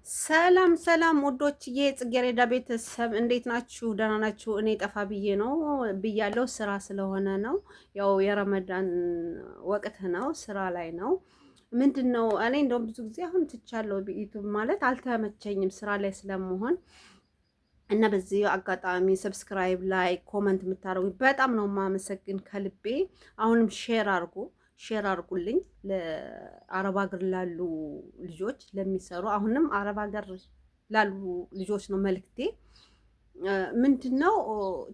ሰላም ሰላም ውዶችዬ ጽጌረዳ ቤተሰብ እንዴት ናችሁ? ደህና ናችሁ? እኔ ጠፋ ብዬ ነው ብያለሁ። ስራ ስለሆነ ነው። ያው የረመዳን ወቅት ነው፣ ስራ ላይ ነው። ምንድን ነው እኔ እንደውም ብዙ ጊዜ አሁን ትቻለሁ። ዩቲዩብ ማለት አልተመቸኝም ስራ ላይ ስለመሆን እና በዚህ አጋጣሚ ሰብስክራይብ፣ ላይክ፣ ኮመንት የምታደርጉኝ በጣም ነው የማመሰግን ከልቤ። አሁንም ሼር አድርጉልኝ ለአረብ ሀገር ላሉ ልጆች ለሚሰሩ አሁንም አረብ ሀገር ላሉ ልጆች ነው መልክቴ። ምንድነው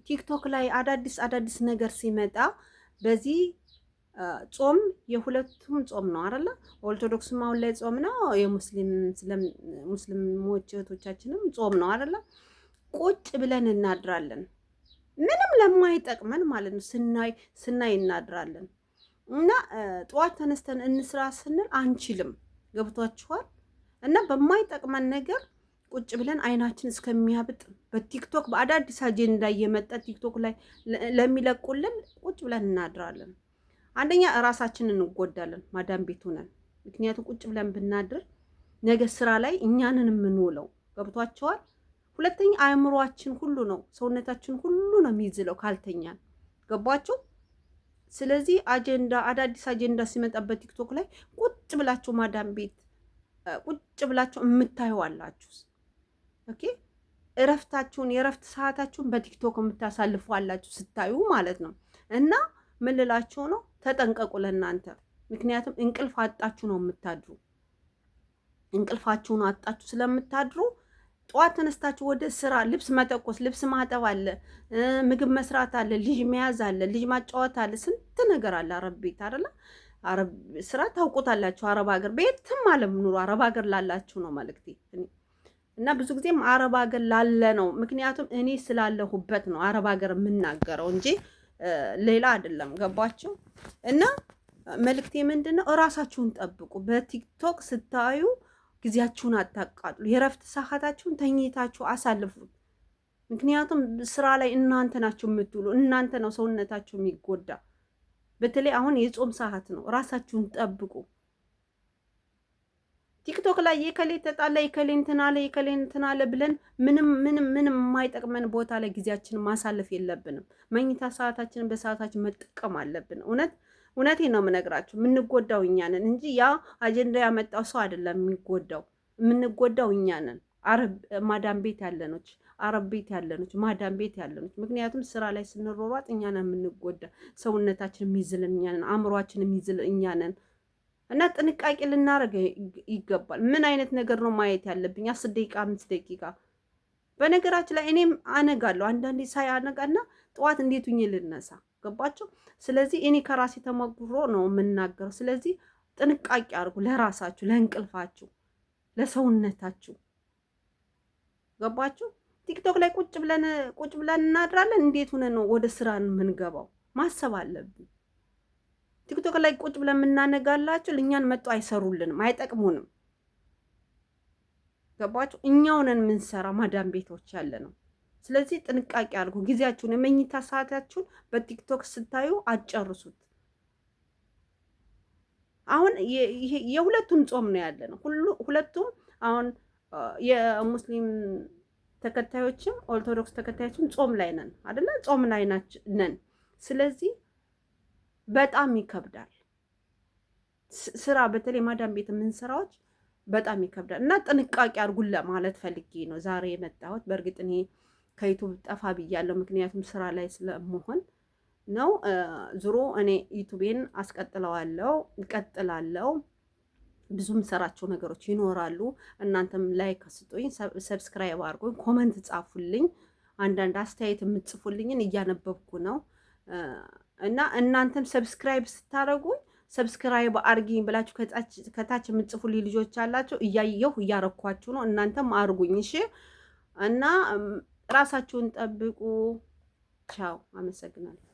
ቲክቶክ ላይ አዳዲስ ነገር ሲመጣ በዚህ ጾም የሁለቱም ጾም ነው አይደለ? ኦርቶዶክስም አሁን ላይ ጾም ነው፣ ሙስሊሞች እህቶቻችንም ጾም ነው አይደለ? ቁጭ ብለን እናድራለን፣ ምንም ለማይጠቅመን ማለት ነው። ስናይ እናድራለን። እና ጠዋት ተነስተን እንስራ ስንል አንችልም። ገብቷችኋል? እና በማይጠቅመን ነገር ቁጭ ብለን አይናችን እስከሚያብጥ በቲክቶክ በአዳዲስ አጀንዳ እየመጣ ቲክቶክ ላይ ለሚለቁልን ቁጭ ብለን እናድራለን። አንደኛ እራሳችንን እንጎዳለን፣ ማዳም ቤት ሆነን። ምክንያቱም ቁጭ ብለን ብናድር ነገ ስራ ላይ እኛንን የምንውለው። ገብቷችኋል? ሁለተኛ አእምሯችን ሁሉ ነው፣ ሰውነታችን ሁሉ ነው የሚይዝለው ካልተኛን። ገባችሁ? ስለዚህ አዳዲስ አጀንዳ ሲመጣበት ቲክቶክ ላይ ቁጭ ብላችሁ ማዳም ቤት ቁጭ ብላችሁ የምታዩ አላችሁ። ኦኬ፣ የእረፍት ሰዓታችሁን በቲክቶክ የምታሳልፉ አላችሁ ስታዩ ማለት ነው። እና ምን ልላችሁ ነው? ተጠንቀቁ ለእናንተ። ምክንያቱም እንቅልፍ አጣችሁ ነው የምታድሩ። እንቅልፋችሁን አጣችሁ ስለምታድሩ ጠዋት ተነስታችሁ ወደ ስራ ልብስ መተኮስ፣ ልብስ ማጠብ አለ፣ ምግብ መስራት አለ፣ ልጅ መያዝ አለ፣ ልጅ ማጫወት አለ፣ ስንት ነገር አለ። አረብ ቤት አይደለ? አረብ ስራ ታውቁታላችሁ። አረብ ሀገር ቤትም አለም ኑሮ አረብ ሀገር ላላችሁ ነው መልክቴ። እና ብዙ ጊዜም አረብ ሀገር ላለ ነው፣ ምክንያቱም እኔ ስላለሁበት ነው አረብ ሀገር የምናገረው እንጂ ሌላ አይደለም። ገባችሁ? እና መልክቴ ምንድነው? እራሳችሁን ጠብቁ። በቲክቶክ ስታዩ ጊዜያችሁን አታቃጥሉ። የእረፍት ሰዓታችሁን ተኝታችሁ አሳልፉት። ምክንያቱም ስራ ላይ እናንተ ናችሁ የምትውሉ፣ እናንተ ነው ሰውነታችሁ የሚጎዳ። በተለይ አሁን የጾም ሰዓት ነው። ራሳችሁን ጠብቁ። ቲክቶክ ላይ የከሌ ተጣላ፣ የከሌ እንትን አለ ብለን ምንም የማይጠቅመን ቦታ ላይ ጊዜያችንን ማሳለፍ የለብንም። መኝታ ሰዓታችንን በሰዓታችን መጠቀም አለብን። እውነቴን ነው የምነግራችሁ። የምንጎዳው እኛ ነን እንጂ ያ አጀንዳ ያመጣው ሰው አይደለም የሚጎዳው። የምንጎዳው እኛ ነን። ማዳም ቤት ያለኖች፣ አረብ ቤት ያለኖች፣ ማዳም ቤት ያለኖች። ምክንያቱም ስራ ላይ ስንሮሯጥ እኛ ነን የምንጎዳ። ሰውነታችን የሚዝልን እኛ ነን፣ አእምሯችን የሚዝልን እኛ ነን። እና ጥንቃቄ ልናደርግ ይገባል። ምን አይነት ነገር ነው ማየት ያለብኝ? 10 ደቂቃ 5 ደቂቃ። በነገራችን ላይ እኔም አነጋለሁ አንዳንዴ ሳያነጋና ጠዋት እንዴት ሁኜ ልነሳ? ገባችሁ? ስለዚህ እኔ ከራሴ ተሞክሮ ነው የምናገረው። ስለዚህ ጥንቃቄ አድርጉ፣ ለራሳችሁ፣ ለእንቅልፋችሁ፣ ለሰውነታችሁ። ገባችሁ? ቲክቶክ ላይ ቁጭ ብለን እናድራለን። እንዴት ሆነን ነው ወደ ስራ የምንገባው? ማሰብ አለብን። ቲክቶክ ላይ ቁጭ ብለን የምናነጋላችሁ እኛን መጡ አይሰሩልንም፣ አይጠቅሙንም። ገባችሁ? እኛው ነን የምንሰራ ማዳም ቤቶች ያለ ነው። ስለዚህ ጥንቃቄ አድርጉ። ጊዜያችሁን የመኝታ ሰዓታችሁን በቲክቶክ ስታዩ አጨርሱት። አሁን የሁለቱም ጾም ነው ያለ ነው። ሁለቱም አሁን የሙስሊም ተከታዮችም ኦርቶዶክስ ተከታዮችም ጾም ላይ ነን አይደለ? ጾም ላይ ነን። ስለዚህ በጣም ይከብዳል ስራ፣ በተለይ ማዳም ቤት የምንሰራዎች በጣም ይከብዳል። እና ጥንቃቄ አድርጉ ለማለት ፈልጌ ነው ዛሬ የመጣሁት። በእርግጥ እኔ ከዩቱብ ጠፋ ብያለሁ፣ ምክንያቱም ስራ ላይ ስለመሆን ነው። ዙሮ እኔ ዩቱቤን እቀጥላለሁ። ብዙም ሰራቸው ነገሮች ይኖራሉ። እናንተም ላይክ ስጡኝ፣ ሰብስክራይብ አድርጉኝ፣ ኮመንት ጻፉልኝ። አንዳንድ አስተያየት የምትጽፉልኝን እያነበብኩ ነው። እና እናንተም ሰብስክራይብ ስታደርጉኝ ሰብስክራይብ አርጊኝ ብላችሁ ከታች የምትጽፉልኝ ልጆች አላችሁ። እያረኳችሁ ነው። እናንተም አርጉኝ እሺ። እና ራሳችሁን ጠብቁ። ቻው። አመሰግናለሁ።